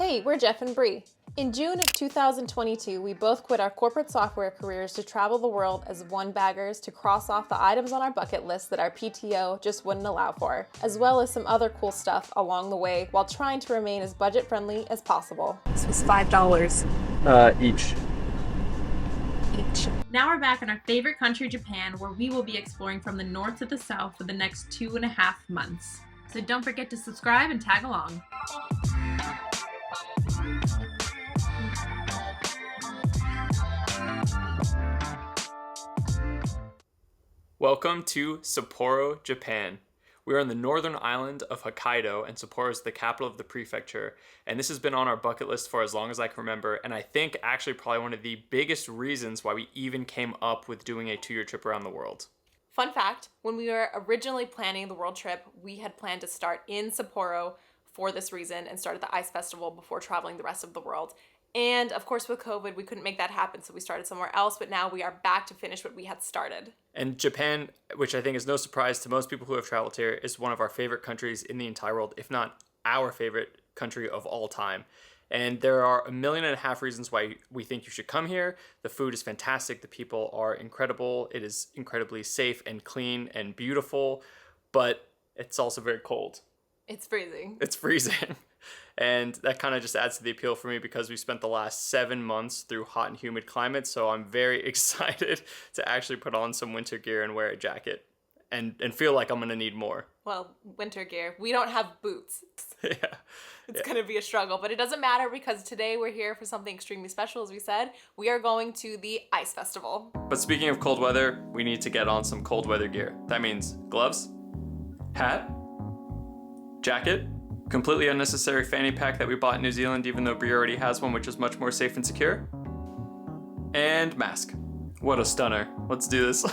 Hey, we're Jeff and Bree. In June of 2022, we both quit our corporate software careers to travel the world as one-baggers to cross off the items on our bucket list that our PTO just wouldn't allow for, as well as some other cool stuff along the way while trying to remain as budget-friendly as possible. This was $5. Each. Now we're back in our favorite country, Japan, where we will be exploring from the north to the south for the next 2.5 months. So don't forget to subscribe and tag along. Welcome to Sapporo, Japan. We are on the northern island of Hokkaido, and Sapporo is the capital of the prefecture. And this has been on our bucket list for as long as I can remember, and I think actually probably one of the biggest reasons why we even came up with doing a 2-year trip around the world. Fun fact, when we were originally planning the world trip, we had planned to start in Sapporo for this reason and start at the ice festival before traveling the rest of the world. And of course with COVID, we couldn't make that happen, so we started somewhere else, but now we are back to finish what we had started. And Japan, which I think is no surprise to most people who have traveled here, is one of our favorite countries in the entire world, if not our favorite country of all time. And there are 1.5 million reasons why we think you should come here. The food is fantastic. The people are incredible. It is incredibly safe and clean and beautiful, but it's also very cold. It's freezing. It's freezing. And that kind of just adds to the appeal for me because we spent the last 7 months through hot and humid climates. So I'm very excited to actually put on some winter gear and wear a jacket and feel like I'm going to need more. Well, winter gear. We don't have boots. Yeah. It's going to be a struggle, but it doesn't matter because today we're here for something extremely special. As we said, we are going to the ice festival. But speaking of cold weather, we need to get on some cold weather gear. That means gloves, hat, jacket, completely unnecessary fanny pack that we bought in New Zealand even though Brie already has one, which is much more safe and secure, and mask. What a stunner. Let's do this.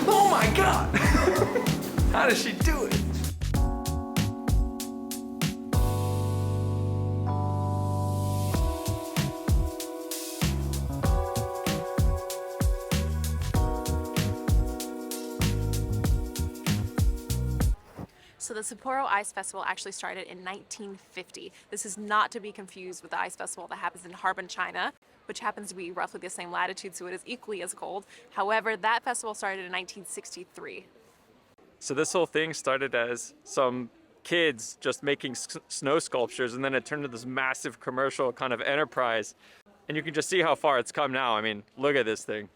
Oh my god! How does she do it? So the Sapporo Ice Festival actually started in 1950. This is not to be confused with the ice festival that happens in Harbin, China, which happens to be roughly the same latitude, so it is equally as cold. However, that festival started in 1963. So this whole thing started as some kids just making snow sculptures, and then it turned into this massive commercial kind of enterprise. And you can just see how far it's come now. I mean, look at this thing.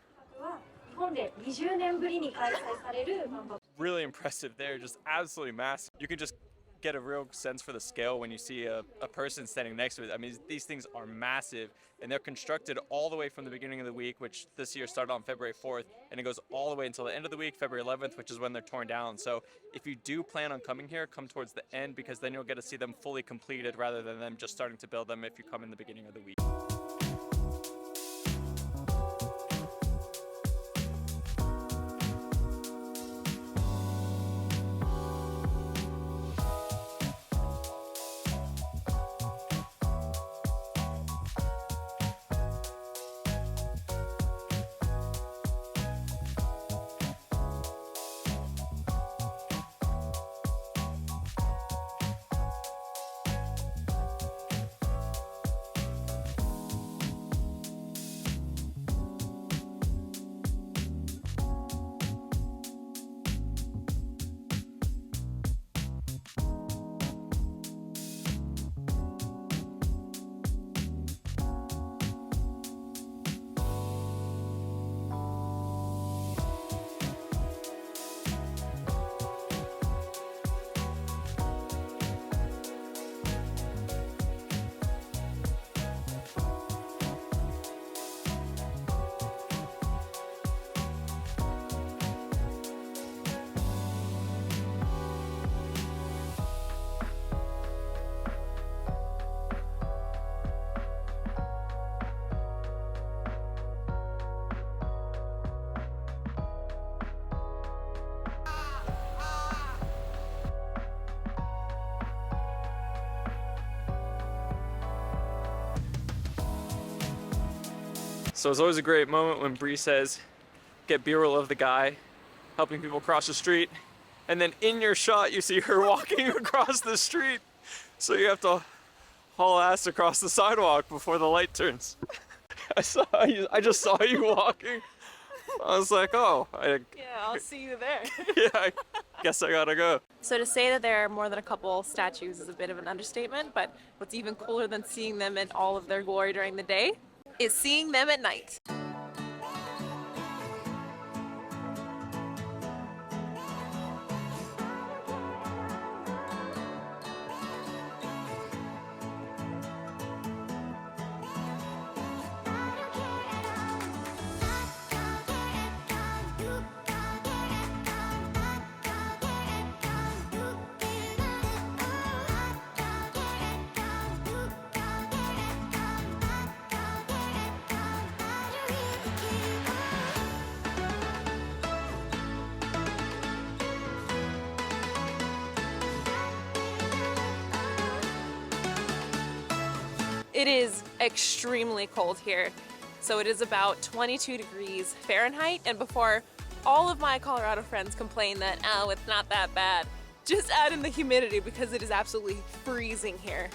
Really impressive. They're just absolutely massive. You can just get a real sense for the scale when you see a person standing next to it. I mean, these things are massive, and they're constructed all the way from the beginning of the week, which this year started on February 4th, and it goes all the way until the end of the week, February 11th, which is when they're torn down. So if you do plan on coming here, come towards the end, because then you'll get to see them fully completed rather than them just starting to build them if you come in the beginning of the week. So it's always a great moment when Bree says, get B-roll of the guy helping people cross the street, and then in your shot you see her walking across the street. So you have to haul ass across the sidewalk before the light turns. I just saw you walking. I was like, oh, Yeah, I'll see you there. yeah, I guess I gotta go. So to say that there are more than a couple statues is a bit of an understatement, but what's even cooler than seeing them in all of their glory during the day is seeing them at night. It is extremely cold here. So it is about 22 degrees Fahrenheit, and before all of my Colorado friends complain that, oh, it's not that bad, just add in the humidity because it is absolutely freezing here.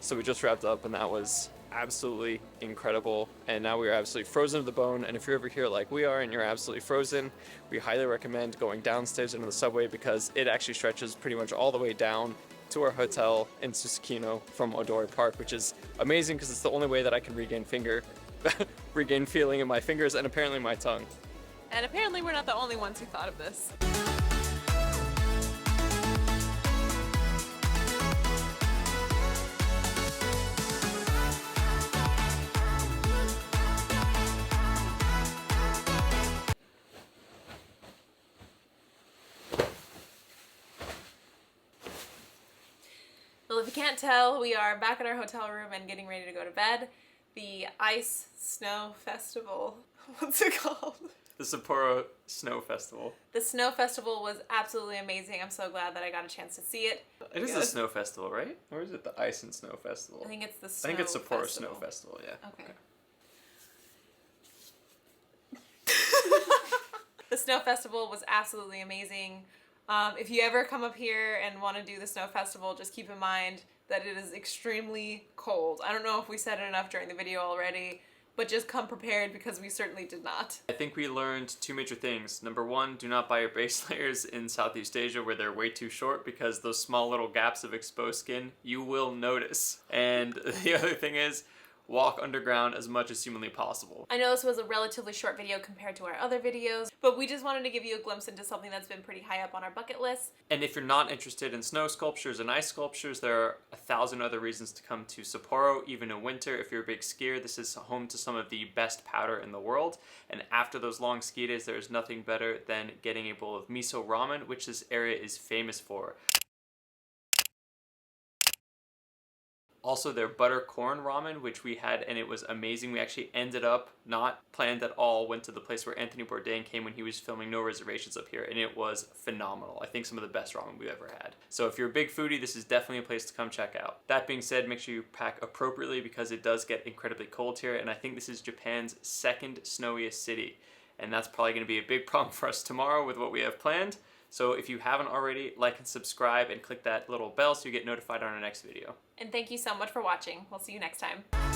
So we just wrapped up and that was absolutely incredible, and now we are absolutely frozen to the bone. And if you're over here like we are and you're absolutely frozen, we highly recommend going downstairs into the subway because it actually stretches pretty much all the way down to our hotel in Susukino from Odori Park, which is amazing because it's the only way that I can regain feeling in my fingers and apparently my tongue. And apparently we're not the only ones who thought of this. Well, if you can't tell, we are back at our hotel room and getting ready to go to bed. The Ice Snow Festival, what's it called? The Sapporo Snow Festival. The Snow Festival was absolutely amazing. I'm so glad that I got a chance to see it. It is the Snow Festival, right? Or is it the Ice and Snow Festival? I think it's the Snow I think it's Sapporo Festival. Snow Festival, yeah. Okay. The Snow Festival was absolutely amazing. If you ever come up here and want to do the Snow Festival, just keep in mind that it is extremely cold. I don't know if we said it enough during the video already, but just come prepared because we certainly did not. I think we learned two major things. Number one, do not buy your base layers in Southeast Asia where they're way too short because those small little gaps of exposed skin you will notice. And the other thing is, walk underground as much as humanly possible. I know this was a relatively short video compared to our other videos, but we just wanted to give you a glimpse into something that's been pretty high up on our bucket list. And if you're not interested in snow sculptures and ice sculptures, there are 1,000 other reasons to come to Sapporo, even in winter. If you're a big skier, this is home to some of the best powder in the world. And after those long ski days, there is nothing better than getting a bowl of miso ramen, which this area is famous for. Also their butter corn ramen, which we had, and it was amazing. We actually ended up, not planned at all, went to the place where Anthony Bourdain came when he was filming No Reservations up here, and it was phenomenal. I think some of the best ramen we've ever had. So if you're a big foodie, this is definitely a place to come check out. That being said, make sure you pack appropriately because it does get incredibly cold here, and I think this is Japan's second snowiest city. And that's probably going to be a big problem for us tomorrow with what we have planned. So if you haven't already, like and subscribe and click that little bell so you get notified on our next video. And thank you so much for watching. We'll see you next time.